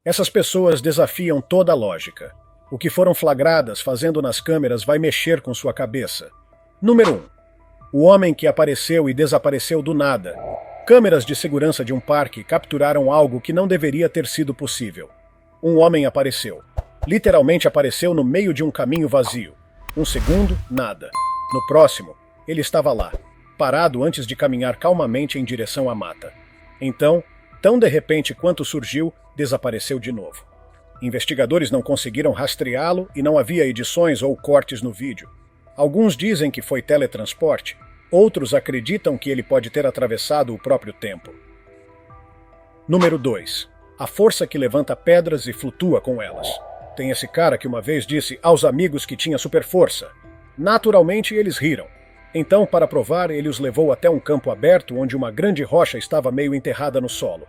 Essas pessoas desafiam toda a lógica. O que foram flagradas fazendo nas câmeras vai mexer com sua cabeça. Número 1. O homem que apareceu e desapareceu do nada. Câmeras de segurança de um parque capturaram algo que não deveria ter sido possível. Um homem apareceu. Literalmente apareceu no meio de um caminho vazio. Um segundo, nada. No próximo, ele estava lá, parado antes de caminhar calmamente em direção à mata. Então, tão de repente quanto surgiu, desapareceu de novo. Investigadores não conseguiram rastreá-lo e não havia edições ou cortes no vídeo. Alguns dizem que foi teletransporte, outros acreditam que ele pode ter atravessado o próprio tempo. Número 2. A força que levanta pedras e flutua com elas. Tem esse cara que uma vez disse aos amigos que tinha super força. Naturalmente eles riram. Então, para provar, ele os levou até um campo aberto onde uma grande rocha estava meio enterrada no solo.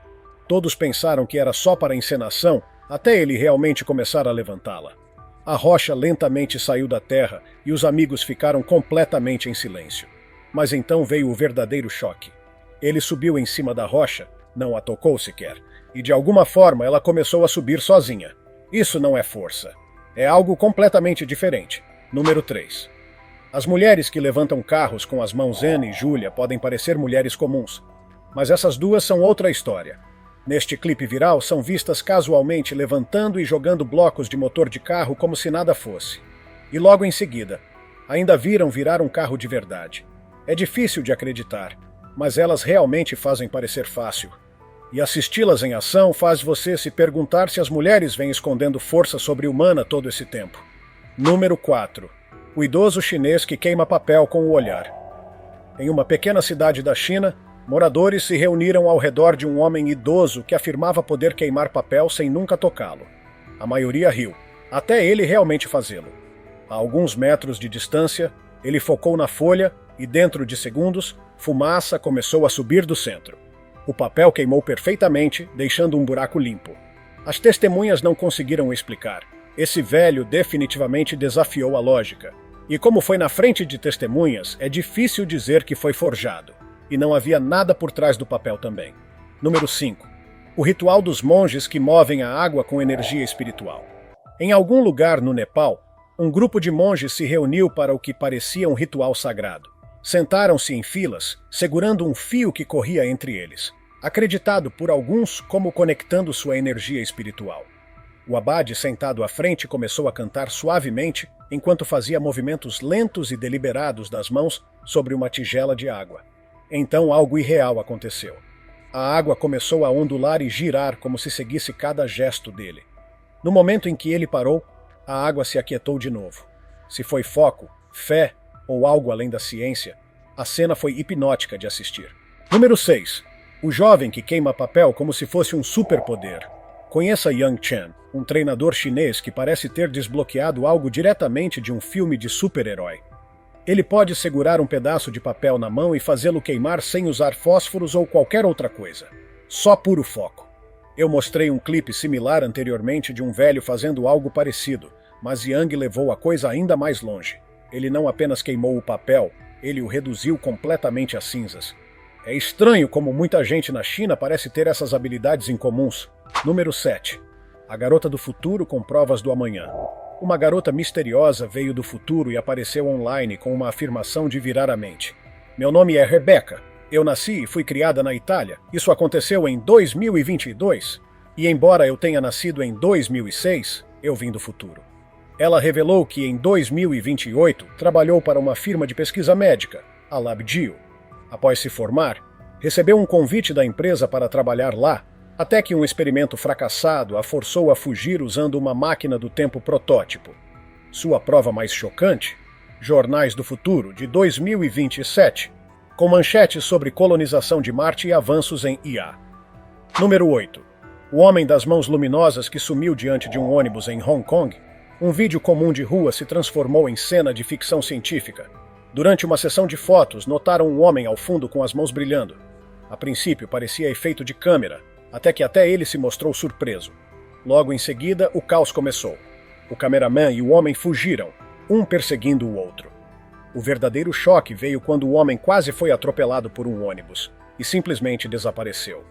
Todos pensaram que era só para encenação, até ele realmente começar a levantá-la. A rocha lentamente saiu da terra e os amigos ficaram completamente em silêncio. Mas então veio o verdadeiro choque. Ele subiu em cima da rocha, não a tocou sequer, e de alguma forma ela começou a subir sozinha. Isso não é força. É algo completamente diferente. Número 3. As mulheres que levantam carros com as mãos Anne e Julia podem parecer mulheres comuns, mas essas duas são outra história. Neste clipe viral, são vistas casualmente levantando e jogando blocos de motor de carro como se nada fosse. E logo em seguida, ainda viram virar um carro de verdade. É difícil de acreditar, mas elas realmente fazem parecer fácil. E assisti-las em ação faz você se perguntar se as mulheres vêm escondendo força sobre-humana todo esse tempo. Número 4. O idoso chinês que queima papel com o olhar. Em uma pequena cidade da China, moradores se reuniram ao redor de um homem idoso que afirmava poder queimar papel sem nunca tocá-lo. A maioria riu, até ele realmente fazê-lo. A alguns metros de distância, ele focou na folha e, dentro de segundos, fumaça começou a subir do centro. O papel queimou perfeitamente, deixando um buraco limpo. As testemunhas não conseguiram explicar. Esse velho definitivamente desafiou a lógica. E como foi na frente de testemunhas, é difícil dizer que foi forjado. E não havia nada por trás do papel também. Número 5. O ritual dos monges que movem a água com energia espiritual. Em algum lugar no Nepal, um grupo de monges se reuniu para o que parecia um ritual sagrado. Sentaram-se em filas, segurando um fio que corria entre eles, acreditado por alguns como conectando sua energia espiritual. O abade sentado à frente começou a cantar suavemente enquanto fazia movimentos lentos e deliberados das mãos sobre uma tigela de água. Então algo irreal aconteceu. A água começou a ondular e girar como se seguisse cada gesto dele. No momento em que ele parou, a água se aquietou de novo. Se foi foco, fé ou algo além da ciência, a cena foi hipnótica de assistir. Número 6. O jovem que queima papel como se fosse um superpoder. Conheça Yang Chen, um treinador chinês que parece ter desbloqueado algo diretamente de um filme de super-herói. Ele pode segurar um pedaço de papel na mão e fazê-lo queimar sem usar fósforos ou qualquer outra coisa. Só puro foco. Eu mostrei um clipe similar anteriormente de um velho fazendo algo parecido, mas Yang levou a coisa ainda mais longe. Ele não apenas queimou o papel, ele o reduziu completamente a cinzas. É estranho como muita gente na China parece ter essas habilidades incomuns. Número 7. A garota do futuro com provas do amanhã. Uma garota misteriosa veio do futuro e apareceu online com uma afirmação de virar a mente. Meu nome é Rebecca. Eu nasci e fui criada na Itália. Isso aconteceu em 2022. E embora eu tenha nascido em 2006, eu vim do futuro. Ela revelou que em 2028 trabalhou para uma firma de pesquisa médica, a LabGeo. Após se formar, recebeu um convite da empresa para trabalhar lá, até que um experimento fracassado a forçou a fugir usando uma máquina do tempo protótipo. Sua prova mais chocante? Jornais do Futuro, de 2027, com manchetes sobre colonização de Marte e avanços em IA. Número 8. O homem das mãos luminosas que sumiu diante de um ônibus em Hong Kong. Um vídeo comum de rua se transformou em cena de ficção científica. Durante uma sessão de fotos, notaram um homem ao fundo com as mãos brilhando. A princípio parecia efeito de câmera, até ele se mostrou surpreso. Logo em seguida, o caos começou. O cameraman e o homem fugiram, um perseguindo o outro. O verdadeiro choque veio quando o homem quase foi atropelado por um ônibus e simplesmente desapareceu.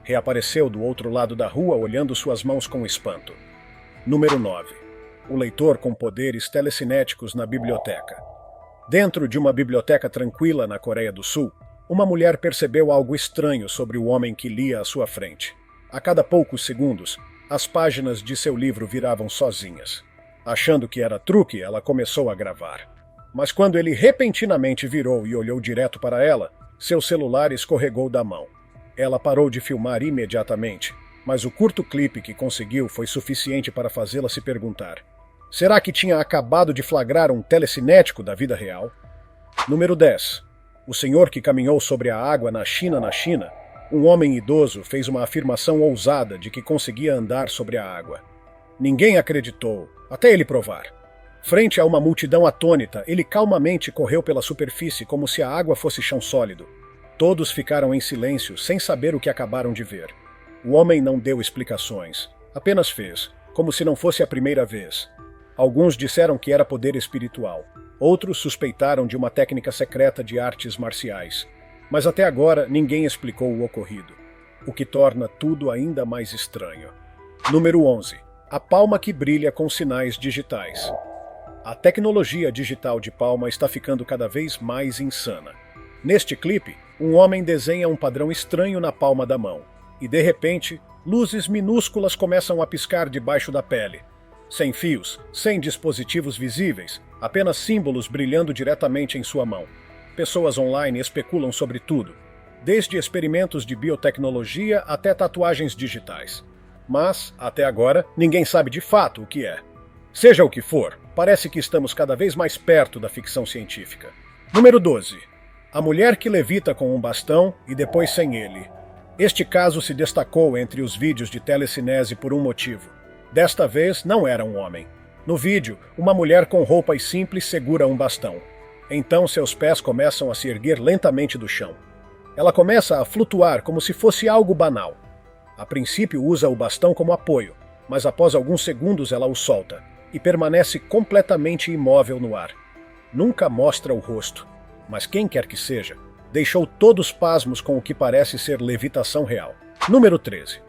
Reapareceu do outro lado da rua olhando suas mãos com espanto. Número 9. O leitor com poderes telecinéticos na biblioteca. Dentro de uma biblioteca tranquila na Coreia do Sul, uma mulher percebeu algo estranho sobre o homem que lia à sua frente. A cada poucos segundos, as páginas de seu livro viravam sozinhas. Achando que era truque, ela começou a gravar. Mas quando ele repentinamente virou e olhou direto para ela, seu celular escorregou da mão. Ela parou de filmar imediatamente, mas o curto clipe que conseguiu foi suficiente para fazê-la se perguntar: será que tinha acabado de flagrar um telecinético da vida real? Número 10. O senhor que caminhou sobre a água na China, um homem idoso fez uma afirmação ousada de que conseguia andar sobre a água. Ninguém acreditou, até ele provar. Frente a uma multidão atônita, ele calmamente correu pela superfície como se a água fosse chão sólido. Todos ficaram em silêncio, sem saber o que acabaram de ver. O homem não deu explicações, apenas fez, como se não fosse a primeira vez. Alguns disseram que era poder espiritual, outros suspeitaram de uma técnica secreta de artes marciais. Mas até agora ninguém explicou o ocorrido, o que torna tudo ainda mais estranho. Número 11. A palma que brilha com sinais digitais. A tecnologia digital de palma está ficando cada vez mais insana. Neste clipe, um homem desenha um padrão estranho na palma da mão, e de repente, luzes minúsculas começam a piscar debaixo da pele. Sem fios, sem dispositivos visíveis, apenas símbolos brilhando diretamente em sua mão. Pessoas online especulam sobre tudo, desde experimentos de biotecnologia até tatuagens digitais. Mas, até agora, ninguém sabe de fato o que é. Seja o que for, parece que estamos cada vez mais perto da ficção científica. Número 12. A mulher que levita com um bastão e depois sem ele. Este caso se destacou entre os vídeos de telecinese por um motivo. Desta vez, não era um homem. No vídeo, uma mulher com roupas simples segura um bastão. Então seus pés começam a se erguer lentamente do chão. Ela começa a flutuar como se fosse algo banal. A princípio usa o bastão como apoio, mas após alguns segundos ela o solta e permanece completamente imóvel no ar. Nunca mostra o rosto, mas quem quer que seja, deixou todos pasmos com o que parece ser levitação real. Número 13.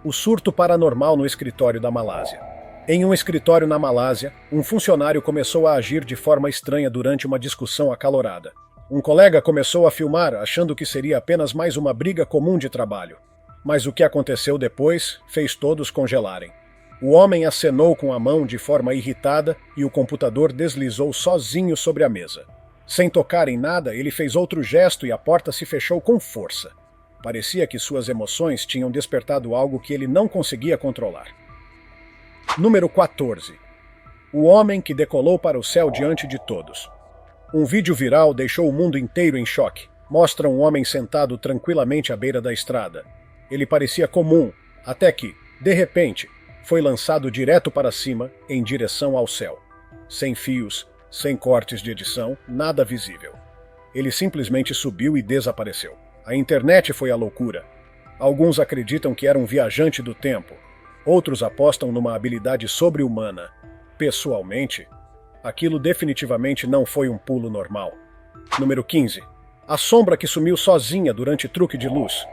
O surto paranormal no escritório da Malásia. Em um escritório na Malásia, um funcionário começou a agir de forma estranha durante uma discussão acalorada. Um colega começou a filmar, achando que seria apenas mais uma briga comum de trabalho. Mas o que aconteceu depois fez todos congelarem. O homem acenou com a mão de forma irritada e o computador deslizou sozinho sobre a mesa. Sem tocar em nada, ele fez outro gesto e a porta se fechou com força. Parecia que suas emoções tinham despertado algo que ele não conseguia controlar. Número 14. O homem que decolou para o céu diante de todos. Um vídeo viral deixou o mundo inteiro em choque. Mostra um homem sentado tranquilamente à beira da estrada. Ele parecia comum, até que, de repente, foi lançado direto para cima, em direção ao céu. Sem fios, sem cortes de edição, nada visível. Ele simplesmente subiu e desapareceu. A internet foi a loucura. Alguns acreditam que era um viajante do tempo. Outros apostam numa habilidade sobre-humana. Pessoalmente, aquilo definitivamente não foi um pulo normal. Número 15. A sombra que sumiu sozinha durante truque de luz.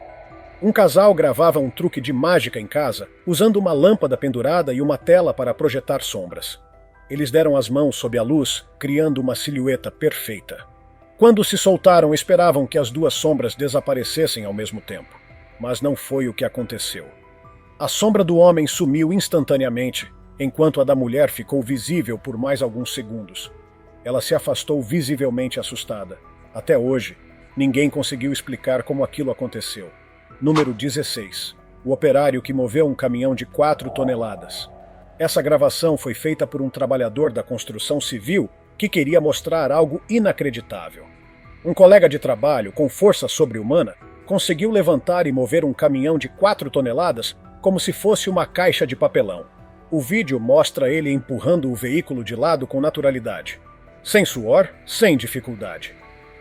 Um casal gravava um truque de mágica em casa, usando uma lâmpada pendurada e uma tela para projetar sombras. Eles deram as mãos sob a luz, criando uma silhueta perfeita. Quando se soltaram, esperavam que as duas sombras desaparecessem ao mesmo tempo. Mas não foi o que aconteceu. A sombra do homem sumiu instantaneamente, enquanto a da mulher ficou visível por mais alguns segundos. Ela se afastou visivelmente assustada. Até hoje, ninguém conseguiu explicar como aquilo aconteceu. Número 16. O operário que moveu um caminhão de 4 toneladas. Essa gravação foi feita por um trabalhador da construção civil que queria mostrar algo inacreditável. Um colega de trabalho, com força sobre-humana, conseguiu levantar e mover um caminhão de 4 toneladas como se fosse uma caixa de papelão. O vídeo mostra ele empurrando o veículo de lado com naturalidade. Sem suor, sem dificuldade.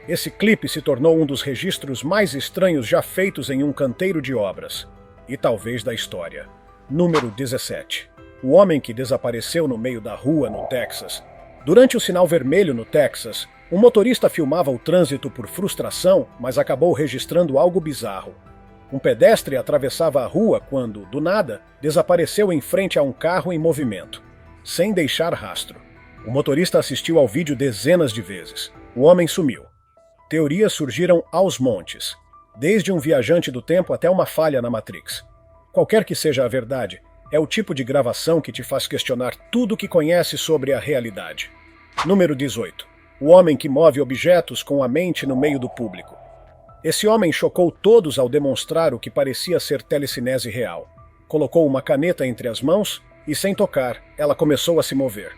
Esse clipe se tornou um dos registros mais estranhos já feitos em um canteiro de obras. E talvez da história. Número 17. O homem que desapareceu no meio da rua no Texas. Durante o sinal vermelho no Texas, um motorista filmava o trânsito por frustração, mas acabou registrando algo bizarro. Um pedestre atravessava a rua quando, do nada, desapareceu em frente a um carro em movimento, sem deixar rastro. O motorista assistiu ao vídeo dezenas de vezes. O homem sumiu. Teorias surgiram aos montes, desde um viajante do tempo até uma falha na Matrix. Qualquer que seja a verdade, é o tipo de gravação que te faz questionar tudo o que conhece sobre a realidade. Número 18. O homem que move objetos com a mente no meio do público. Esse homem chocou todos ao demonstrar o que parecia ser telecinese real. Colocou uma caneta entre as mãos e, sem tocar, ela começou a se mover.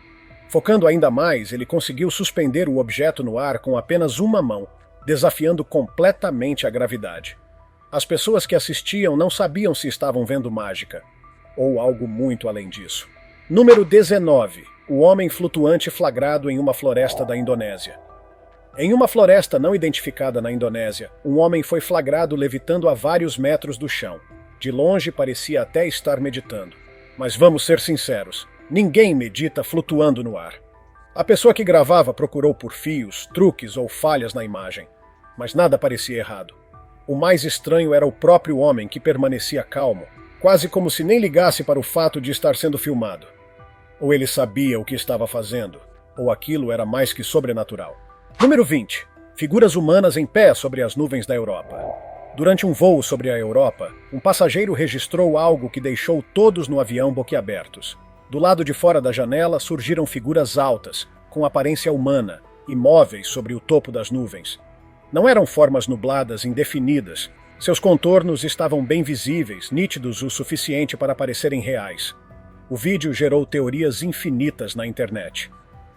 Focando ainda mais, ele conseguiu suspender o objeto no ar com apenas uma mão, desafiando completamente a gravidade. As pessoas que assistiam não sabiam se estavam vendo mágica, ou algo muito além disso. Número 19. O homem flutuante flagrado em uma floresta da Indonésia. Em uma floresta não identificada na Indonésia, um homem foi flagrado levitando a vários metros do chão. De longe parecia até estar meditando. Mas vamos ser sinceros, ninguém medita flutuando no ar. A pessoa que gravava procurou por fios, truques ou falhas na imagem, mas nada parecia errado. O mais estranho era o próprio homem que permanecia calmo, quase como se nem ligasse para o fato de estar sendo filmado. Ou ele sabia o que estava fazendo, ou aquilo era mais que sobrenatural. Número 20. Figuras humanas em pé sobre as nuvens da Europa. Durante um voo sobre a Europa, um passageiro registrou algo que deixou todos no avião boquiabertos. Do lado de fora da janela surgiram figuras altas, com aparência humana, imóveis sobre o topo das nuvens. Não eram formas nubladas indefinidas. Seus contornos estavam bem visíveis, nítidos o suficiente para parecerem reais. O vídeo gerou teorias infinitas na internet.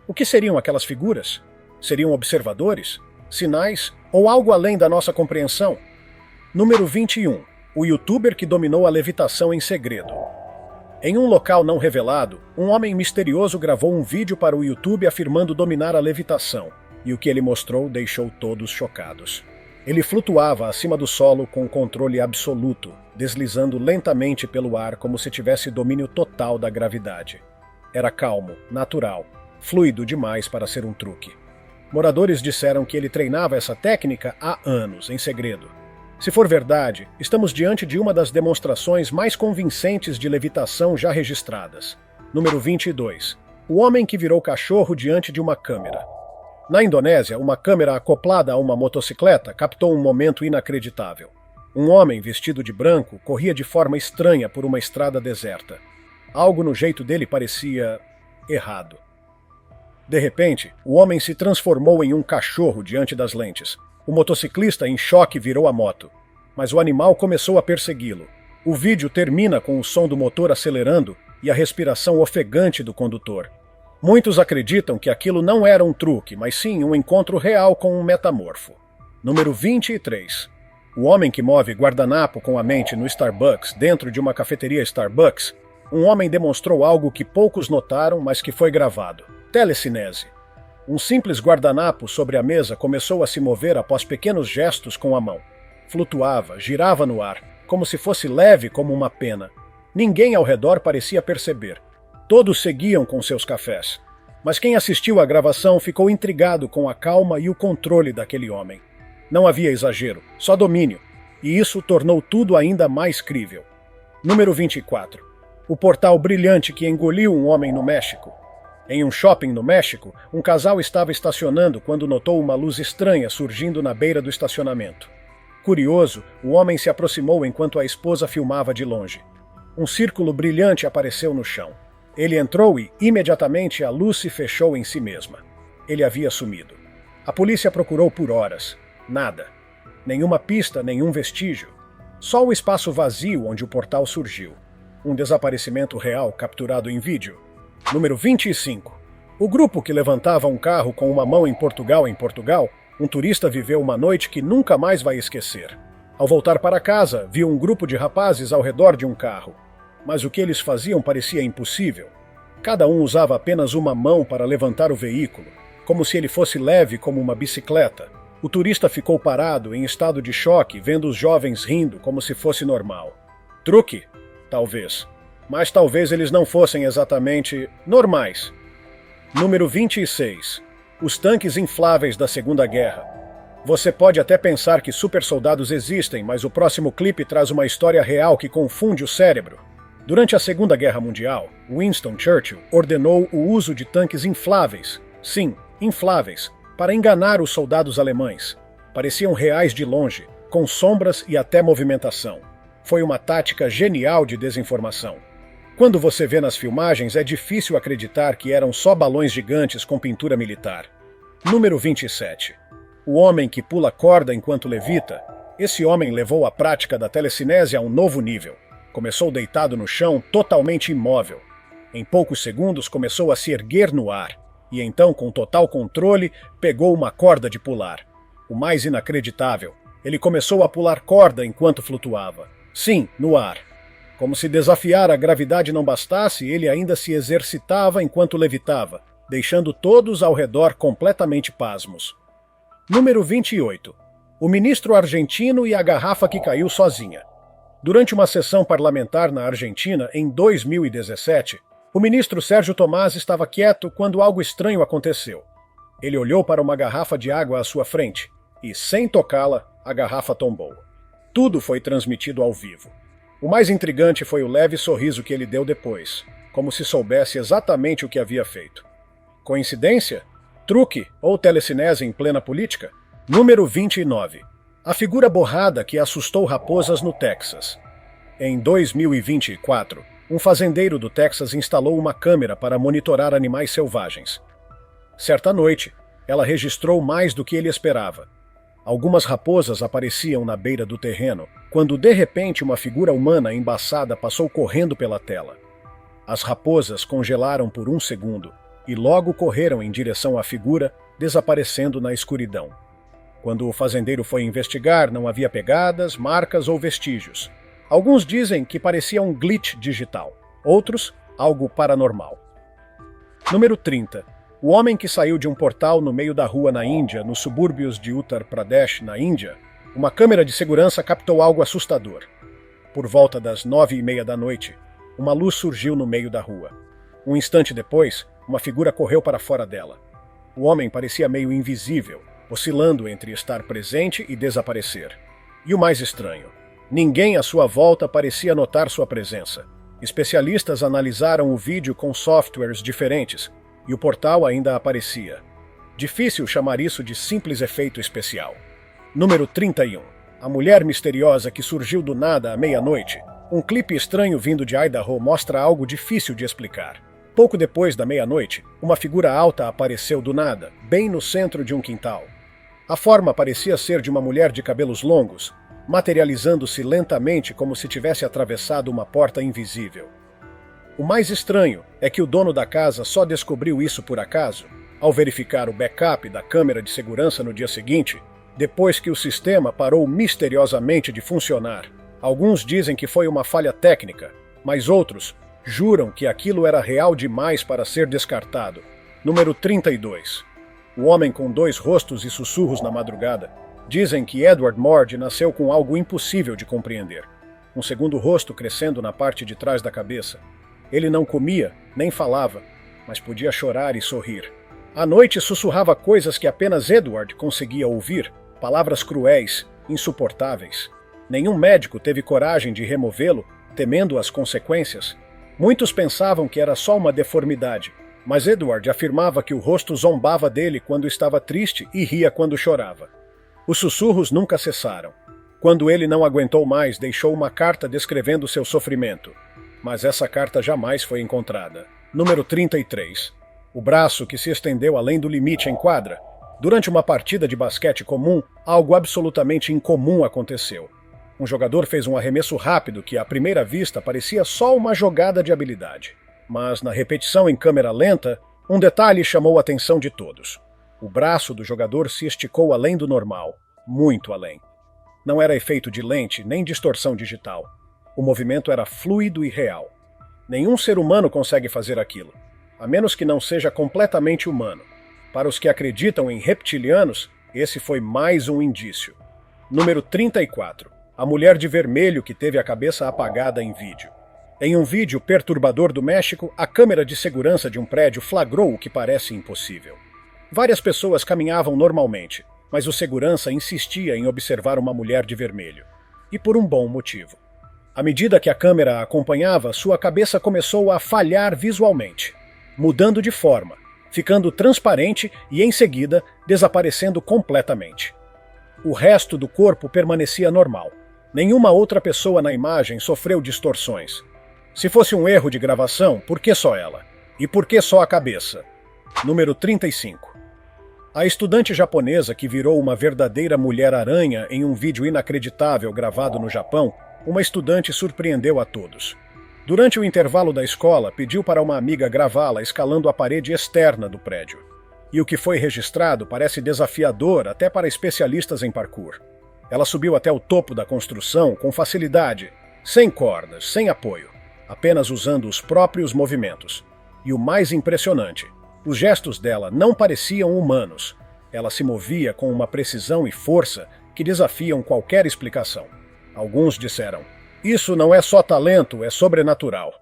O que seriam aquelas figuras? Seriam observadores? Sinais? Ou algo além da nossa compreensão? Número 21. O youtuber que dominou a levitação em segredo. Em um local não revelado, um homem misterioso gravou um vídeo para o YouTube afirmando dominar a levitação, e o que ele mostrou deixou todos chocados. Ele flutuava acima do solo com controle absoluto, deslizando lentamente pelo ar como se tivesse domínio total da gravidade. Era calmo, natural, fluido demais para ser um truque. Moradores disseram que ele treinava essa técnica há anos, em segredo. Se for verdade, estamos diante de uma das demonstrações mais convincentes de levitação já registradas. Número 22. O homem que virou cachorro diante de uma câmera. Na Indonésia, uma câmera acoplada a uma motocicleta captou um momento inacreditável. Um homem vestido de branco corria de forma estranha por uma estrada deserta. Algo no jeito dele parecia errado. De repente, o homem se transformou em um cachorro diante das lentes. O motociclista, em choque, virou a moto. Mas o animal começou a persegui-lo. O vídeo termina com o som do motor acelerando e a respiração ofegante do condutor. Muitos acreditam que aquilo não era um truque, mas sim um encontro real com um metamorfo. Número 23. O homem que move guardanapo com a mente no Starbucks dentro de uma cafeteria Starbucks. Um homem demonstrou algo que poucos notaram, mas que foi gravado. Telecinese. Um simples guardanapo sobre a mesa começou a se mover após pequenos gestos com a mão. Flutuava, girava no ar, como se fosse leve como uma pena. Ninguém ao redor parecia perceber. Todos seguiam com seus cafés. Mas quem assistiu à gravação ficou intrigado com a calma e o controle daquele homem. Não havia exagero, só domínio, e isso tornou tudo ainda mais crível. Número 24. O portal brilhante que engoliu um homem no México. Em um shopping no México, um casal estava estacionando quando notou uma luz estranha surgindo na beira do estacionamento. Curioso, o homem se aproximou enquanto a esposa filmava de longe. Um círculo brilhante apareceu no chão. Ele entrou e, imediatamente, a luz se fechou em si mesma. Ele havia sumido. A polícia procurou por horas. Nada. Nenhuma pista, nenhum vestígio. Só o espaço vazio onde o portal surgiu. Um desaparecimento real capturado em vídeo. Número 25. O grupo que levantava um carro com uma mão em Portugal, um turista viveu uma noite que nunca mais vai esquecer. Ao voltar para casa, viu um grupo de rapazes ao redor de um carro. Mas o que eles faziam parecia impossível. Cada um usava apenas uma mão para levantar o veículo, como se ele fosse leve como uma bicicleta. O turista ficou parado, em estado de choque, vendo os jovens rindo como se fosse normal. Truque? Talvez. Mas talvez eles não fossem exatamente normais. Número 26. Os tanques infláveis da Segunda Guerra. Você pode até pensar que supersoldados existem, mas o próximo clipe traz uma história real que confunde o cérebro. Durante a Segunda Guerra Mundial, Winston Churchill ordenou o uso de tanques infláveis, sim, infláveis, para enganar os soldados alemães. Pareciam reais de longe, com sombras e até movimentação. Foi uma tática genial de desinformação. Quando você vê nas filmagens, é difícil acreditar que eram só balões gigantes com pintura militar. Número 27. O homem que pula corda enquanto levita. Esse homem levou a prática da telecinese a um novo nível. Começou deitado no chão, totalmente imóvel. Em poucos segundos começou a se erguer no ar, e então, com total controle, pegou uma corda de pular. O mais inacreditável, ele começou a pular corda enquanto flutuava. Sim, no ar. Como se desafiar a gravidade não bastasse, ele ainda se exercitava enquanto levitava, deixando todos ao redor completamente pasmos. Número 28. O ministro argentino e a garrafa que caiu sozinha. Durante uma sessão parlamentar na Argentina, em 2017, o ministro Sérgio Tomás estava quieto quando algo estranho aconteceu. Ele olhou para uma garrafa de água à sua frente e, sem tocá-la, a garrafa tombou. Tudo foi transmitido ao vivo. O mais intrigante foi o leve sorriso que ele deu depois, como se soubesse exatamente o que havia feito. Coincidência? Truque ou telecinese em plena política? Número 29. A figura borrada que assustou raposas no Texas. Em 2024, um fazendeiro do Texas instalou uma câmera para monitorar animais selvagens. Certa noite, ela registrou mais do que ele esperava. Algumas raposas apareciam na beira do terreno, quando de repente uma figura humana embaçada passou correndo pela tela. As raposas congelaram por um segundo e logo correram em direção à figura, desaparecendo na escuridão. Quando o fazendeiro foi investigar, não havia pegadas, marcas ou vestígios. Alguns dizem que parecia um glitch digital, outros, algo paranormal. Número 30. O homem que saiu de um portal no meio da rua na Índia, nos subúrbios de Uttar Pradesh, na Índia, uma câmera de segurança captou algo assustador. Por volta das 9:30 da noite, uma luz surgiu no meio da rua. Um instante depois, uma figura correu para fora dela. O homem parecia meio invisível, oscilando entre estar presente e desaparecer. E o mais estranho, ninguém à sua volta parecia notar sua presença. Especialistas analisaram o vídeo com softwares diferentes, e o portal ainda aparecia. Difícil chamar isso de simples efeito especial. Número 31. A mulher misteriosa que surgiu do nada à meia-noite. Um clipe estranho vindo de Idaho mostra algo difícil de explicar. Pouco depois da meia-noite, uma figura alta apareceu do nada, bem no centro de um quintal. A forma parecia ser de uma mulher de cabelos longos, materializando-se lentamente como se tivesse atravessado uma porta invisível. O mais estranho é que o dono da casa só descobriu isso por acaso, ao verificar o backup da câmera de segurança no dia seguinte, depois que o sistema parou misteriosamente de funcionar. Alguns dizem que foi uma falha técnica, mas outros juram que aquilo era real demais para ser descartado. Número 32. O homem com 2 rostos e sussurros na madrugada. Dizem que Edward Mord nasceu com algo impossível de compreender. Um segundo rosto crescendo na parte de trás da cabeça. Ele não comia, nem falava, mas podia chorar e sorrir. À noite sussurrava coisas que apenas Edward conseguia ouvir, palavras cruéis, insuportáveis. Nenhum médico teve coragem de removê-lo, temendo as consequências. Muitos pensavam que era só uma deformidade, mas Edward afirmava que o rosto zombava dele quando estava triste e ria quando chorava. Os sussurros nunca cessaram. Quando ele não aguentou mais, deixou uma carta descrevendo seu sofrimento. Mas essa carta jamais foi encontrada. Número 33. O braço que se estendeu além do limite em quadra. Durante uma partida de basquete comum, algo absolutamente incomum aconteceu. Um jogador fez um arremesso rápido que, à primeira vista, parecia só uma jogada de habilidade. Mas, na repetição em câmera lenta, um detalhe chamou a atenção de todos. O braço do jogador se esticou além do normal, muito além. Não era efeito de lente nem distorção digital. O movimento era fluido e real. Nenhum ser humano consegue fazer aquilo, a menos que não seja completamente humano. Para os que acreditam em reptilianos, esse foi mais um indício. Número 34. A mulher de vermelho que teve a cabeça apagada em vídeo. Em um vídeo perturbador do México, a câmera de segurança de um prédio flagrou o que parece impossível. Várias pessoas caminhavam normalmente, mas o segurança insistia em observar uma mulher de vermelho. E por um bom motivo. À medida que a câmera a acompanhava, sua cabeça começou a falhar visualmente, mudando de forma, ficando transparente e, em seguida, desaparecendo completamente. O resto do corpo permanecia normal. Nenhuma outra pessoa na imagem sofreu distorções. Se fosse um erro de gravação, por que só ela? E por que só a cabeça? Número 35. A estudante japonesa que virou uma verdadeira mulher-aranha em um vídeo inacreditável gravado no Japão, uma estudante surpreendeu a todos. Durante o intervalo da escola, pediu para uma amiga gravá-la escalando a parede externa do prédio. E o que foi registrado parece desafiador até para especialistas em parkour. Ela subiu até o topo da construção com facilidade, sem cordas, sem apoio, apenas usando os próprios movimentos. E o mais impressionante, os gestos dela não pareciam humanos. Ela se movia com uma precisão e força que desafiam qualquer explicação. Alguns disseram, isso não é só talento, é sobrenatural.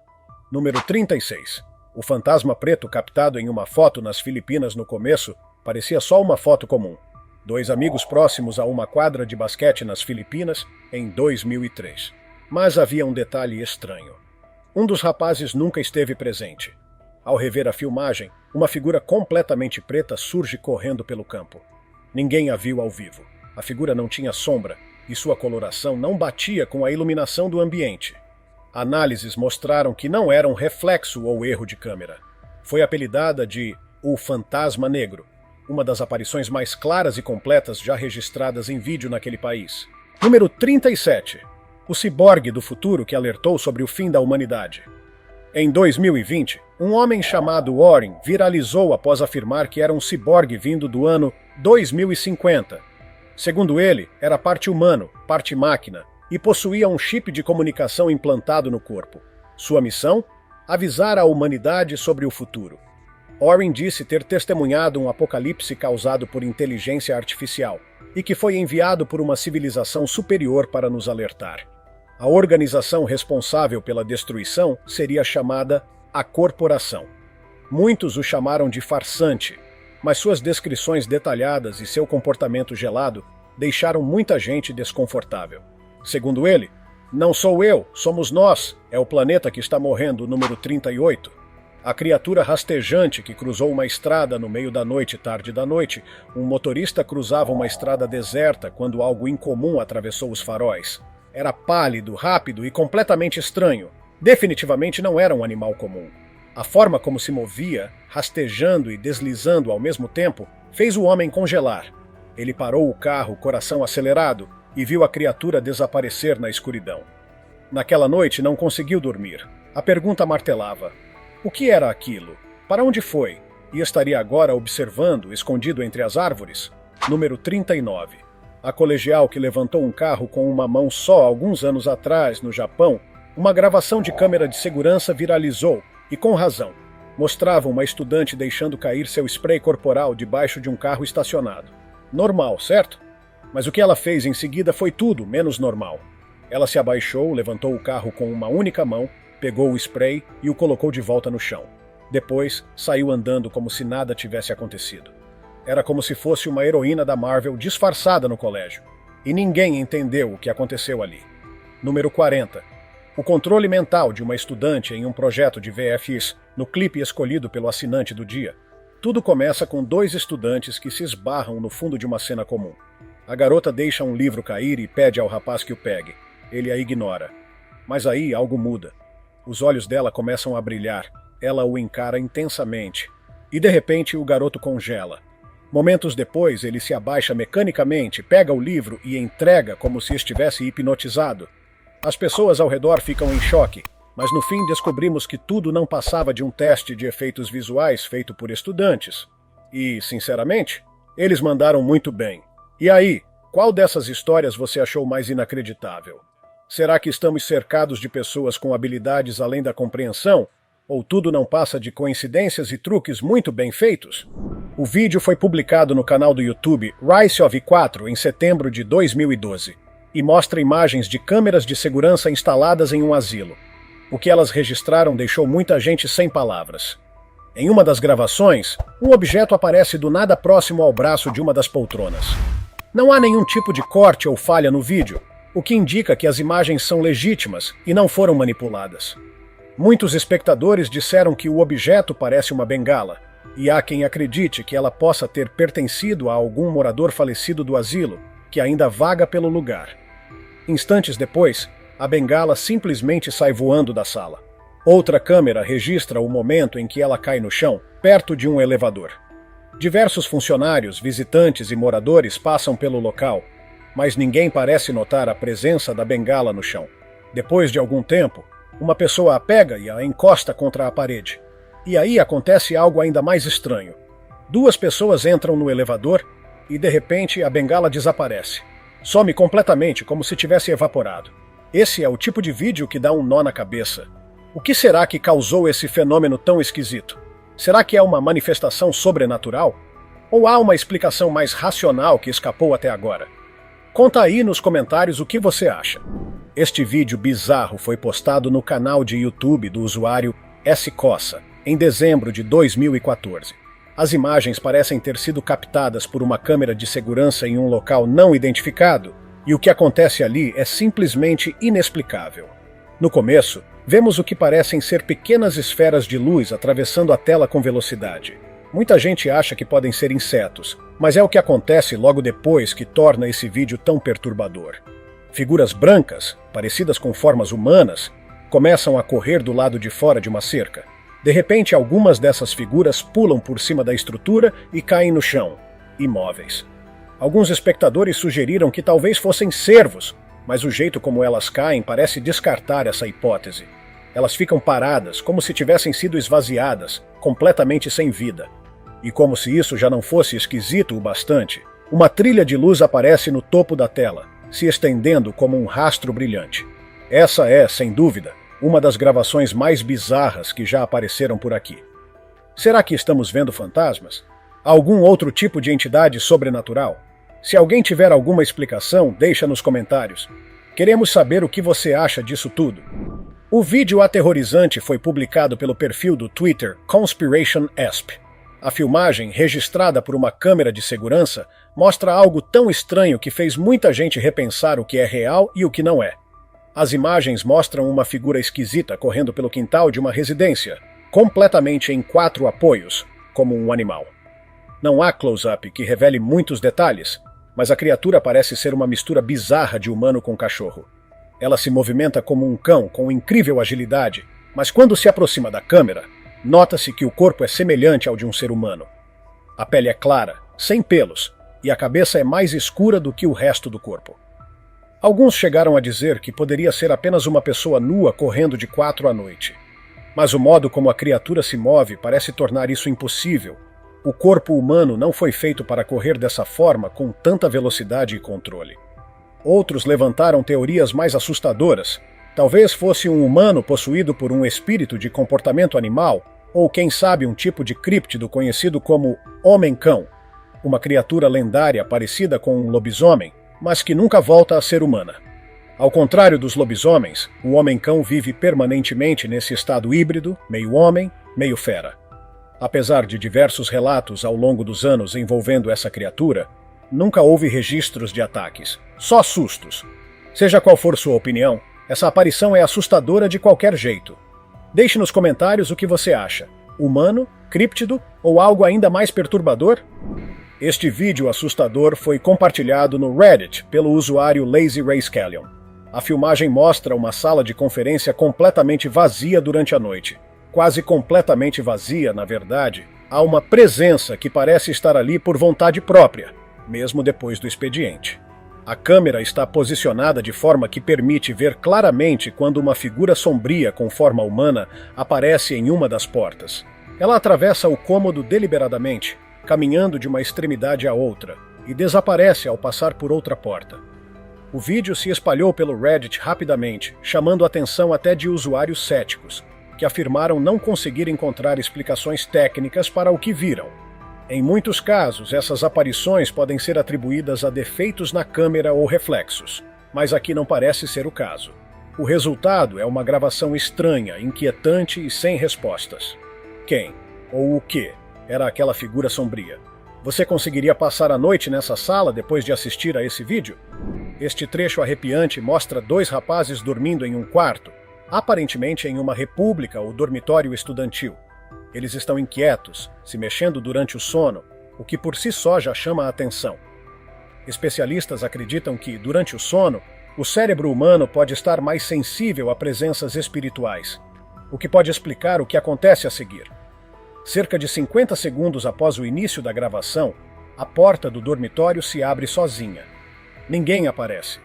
Número 36. O fantasma preto captado em uma foto nas Filipinas no começo parecia só uma foto comum. 2 amigos próximos a uma quadra de basquete nas Filipinas em 2003. Mas havia um detalhe estranho. Um dos rapazes nunca esteve presente. Ao rever a filmagem, uma figura completamente preta surge correndo pelo campo. Ninguém a viu ao vivo. A figura não tinha sombra e sua coloração não batia com a iluminação do ambiente. Análises mostraram que não era um reflexo ou erro de câmera. Foi apelidada de O Fantasma Negro, uma das aparições mais claras e completas já registradas em vídeo naquele país. Número 37. O ciborgue do futuro que alertou sobre o fim da humanidade. Em 2020, um homem chamado Warren viralizou após afirmar que era um ciborgue vindo do ano 2050. Segundo ele, era parte humano, parte máquina, e possuía um chip de comunicação implantado no corpo. Sua missão? Avisar a humanidade sobre o futuro. Warren disse ter testemunhado um apocalipse causado por inteligência artificial e que foi enviado por uma civilização superior para nos alertar. A organização responsável pela destruição seria chamada a Corporação. Muitos o chamaram de farsante, mas suas descrições detalhadas e seu comportamento gelado deixaram muita gente desconfortável. Segundo ele, não sou eu, somos nós, é o planeta que está morrendo, número 38. A criatura rastejante que cruzou uma estrada no meio da noite, tarde da noite, um motorista cruzava uma estrada deserta quando algo incomum atravessou os faróis. Era pálido, rápido e completamente estranho. Definitivamente não era um animal comum. A forma como se movia, rastejando e deslizando ao mesmo tempo, fez o homem congelar. Ele parou o carro, coração acelerado, e viu a criatura desaparecer na escuridão. Naquela noite não conseguiu dormir. A pergunta martelava. O que era aquilo? Para onde foi? E estaria agora observando, escondido entre as árvores? Número 39. A colegial que levantou um carro com uma mão só alguns anos atrás, no Japão, uma gravação de câmera de segurança viralizou, e com razão. Mostrava uma estudante deixando cair seu spray corporal debaixo de um carro estacionado. Normal, certo? Mas o que ela fez em seguida foi tudo menos normal. Ela se abaixou, levantou o carro com uma única mão, pegou o spray e o colocou de volta no chão. Depois, saiu andando como se nada tivesse acontecido. Era como se fosse uma heroína da Marvel disfarçada no colégio. E ninguém entendeu o que aconteceu ali. Número 40. O controle mental de uma estudante em um projeto de VFX, no clipe escolhido pelo assinante do dia. Tudo começa com 2 estudantes que se esbarram no fundo de uma cena comum. A garota deixa um livro cair e pede ao rapaz que o pegue. Ele a ignora. Mas aí algo muda. Os olhos dela começam a brilhar. Ela o encara intensamente. E de repente o garoto congela. Momentos depois ele se abaixa mecanicamente, pega o livro e entrega como se estivesse hipnotizado. As pessoas ao redor ficam em choque, mas no fim descobrimos que tudo não passava de um teste de efeitos visuais feito por estudantes. E, sinceramente, eles mandaram muito bem. E aí, qual dessas histórias você achou mais inacreditável? Será que estamos cercados de pessoas com habilidades além da compreensão? Ou tudo não passa de coincidências e truques muito bem feitos? O vídeo foi publicado no canal do YouTube Rise of 4 em setembro de 2012 e mostra imagens de câmeras de segurança instaladas em um asilo. O que elas registraram deixou muita gente sem palavras. Em uma das gravações, um objeto aparece do nada próximo ao braço de uma das poltronas. Não há nenhum tipo de corte ou falha no vídeo, o que indica que as imagens são legítimas e não foram manipuladas. Muitos espectadores disseram que o objeto parece uma bengala, e há quem acredite que ela possa ter pertencido a algum morador falecido do asilo, que ainda vaga pelo lugar. Instantes depois, a bengala simplesmente sai voando da sala. Outra câmera registra o momento em que ela cai no chão, perto de um elevador. Diversos funcionários, visitantes e moradores passam pelo local, mas ninguém parece notar a presença da bengala no chão. Depois de algum tempo, uma pessoa a pega e a encosta contra a parede. E aí acontece algo ainda mais estranho. Duas pessoas entram no elevador e, de repente, a bengala desaparece. Some completamente, como se tivesse evaporado. Esse é o tipo de vídeo que dá um nó na cabeça. O que será que causou esse fenômeno tão esquisito? Será que é uma manifestação sobrenatural? Ou há uma explicação mais racional que escapou até agora? Conta aí nos comentários o que você acha. Este vídeo bizarro foi postado no canal de YouTube do usuário S-Cossa, em dezembro de 2014. As imagens parecem ter sido captadas por uma câmera de segurança em um local não identificado, e o que acontece ali é simplesmente inexplicável. No começo, vemos o que parecem ser pequenas esferas de luz atravessando a tela com velocidade. Muita gente acha que podem ser insetos, mas é o que acontece logo depois que torna esse vídeo tão perturbador. Figuras brancas, parecidas com formas humanas, começam a correr do lado de fora de uma cerca. De repente, algumas dessas figuras pulam por cima da estrutura e caem no chão, imóveis. Alguns espectadores sugeriram que talvez fossem cervos, mas o jeito como elas caem parece descartar essa hipótese. Elas ficam paradas, como se tivessem sido esvaziadas, completamente sem vida. E como se isso já não fosse esquisito o bastante, uma trilha de luz aparece no topo da tela, se estendendo como um rastro brilhante. Essa é, sem dúvida, uma das gravações mais bizarras que já apareceram por aqui. Será que estamos vendo fantasmas? Algum outro tipo de entidade sobrenatural? Se alguém tiver alguma explicação, deixa nos comentários. Queremos saber o que você acha disso tudo. O vídeo aterrorizante foi publicado pelo perfil do Twitter ConspirationEsp. A filmagem, registrada por uma câmera de segurança, mostra algo tão estranho que fez muita gente repensar o que é real e o que não é. As imagens mostram uma figura esquisita correndo pelo quintal de uma residência, completamente em 4 apoios, como um animal. Não há close-up que revele muitos detalhes, mas a criatura parece ser uma mistura bizarra de humano com cachorro. Ela se movimenta como um cão com incrível agilidade, mas quando se aproxima da câmera, nota-se que o corpo é semelhante ao de um ser humano. A pele é clara, sem pelos, e a cabeça é mais escura do que o resto do corpo. Alguns chegaram a dizer que poderia ser apenas uma pessoa nua correndo de 4 à noite. Mas o modo como a criatura se move parece tornar isso impossível. O corpo humano não foi feito para correr dessa forma com tanta velocidade e controle. Outros levantaram teorias mais assustadoras. Talvez fosse um humano possuído por um espírito de comportamento animal, ou quem sabe um tipo de críptido conhecido como Homem-Cão, uma criatura lendária parecida com um lobisomem, mas que nunca volta a ser humana. Ao contrário dos lobisomens, o Homem-Cão vive permanentemente nesse estado híbrido, meio homem, meio fera. Apesar de diversos relatos ao longo dos anos envolvendo essa criatura, nunca houve registros de ataques, só sustos. Seja qual for sua opinião, essa aparição é assustadora de qualquer jeito. Deixe nos comentários o que você acha. Humano, críptido ou algo ainda mais perturbador? Este vídeo assustador foi compartilhado no Reddit pelo usuário LazyRayScallion. A filmagem mostra uma sala de conferência completamente vazia durante a noite. Quase completamente vazia, na verdade, há uma presença que parece estar ali por vontade própria, mesmo depois do expediente. A câmera está posicionada de forma que permite ver claramente quando uma figura sombria com forma humana aparece em uma das portas. Ela atravessa o cômodo deliberadamente, caminhando de uma extremidade à outra, e desaparece ao passar por outra porta. O vídeo se espalhou pelo Reddit rapidamente, chamando a atenção até de usuários céticos, que afirmaram não conseguir encontrar explicações técnicas para o que viram. Em muitos casos, essas aparições podem ser atribuídas a defeitos na câmera ou reflexos, mas aqui não parece ser o caso. O resultado é uma gravação estranha, inquietante e sem respostas. Quem, Ou o que era aquela figura sombria? Você conseguiria passar a noite nessa sala depois de assistir a esse vídeo? Este trecho arrepiante mostra dois rapazes dormindo em um quarto, aparentemente em uma república ou dormitório estudantil. Eles estão inquietos, se mexendo durante o sono, o que por si só já chama a atenção. Especialistas acreditam que, durante o sono, o cérebro humano pode estar mais sensível a presenças espirituais, o que pode explicar o que acontece a seguir. Cerca de 50 segundos após o início da gravação, a porta do dormitório se abre sozinha. Ninguém aparece.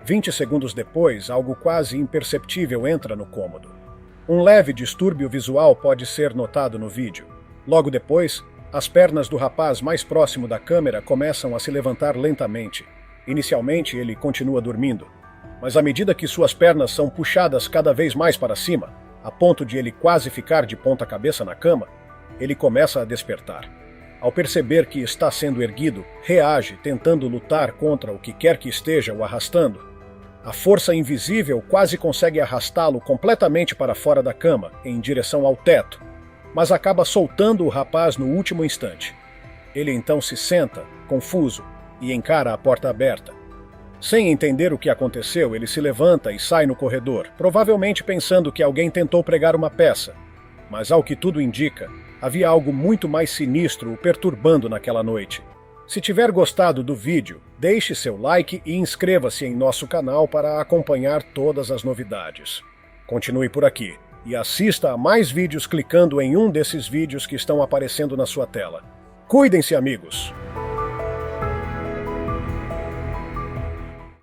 20 segundos depois, algo quase imperceptível entra no cômodo. Um leve distúrbio visual pode ser notado no vídeo. Logo depois, as pernas do rapaz mais próximo da câmera começam a se levantar lentamente. Inicialmente, ele continua dormindo, mas à medida que suas pernas são puxadas cada vez mais para cima, a ponto de ele quase ficar de ponta cabeça na cama, ele começa a despertar. Ao perceber que está sendo erguido, reage, tentando lutar contra o que quer que esteja o arrastando. A força invisível quase consegue arrastá-lo completamente para fora da cama, em direção ao teto, mas acaba soltando o rapaz no último instante. Ele então se senta, confuso, e encara a porta aberta. Sem entender o que aconteceu, ele se levanta e sai no corredor, provavelmente pensando que alguém tentou pregar uma peça. Mas, ao que tudo indica, havia algo muito mais sinistro o perturbando naquela noite. Se tiver gostado do vídeo, deixe seu like e inscreva-se em nosso canal para acompanhar todas as novidades. Continue por aqui e assista a mais vídeos clicando em um desses vídeos que estão aparecendo na sua tela. Cuidem-se, amigos!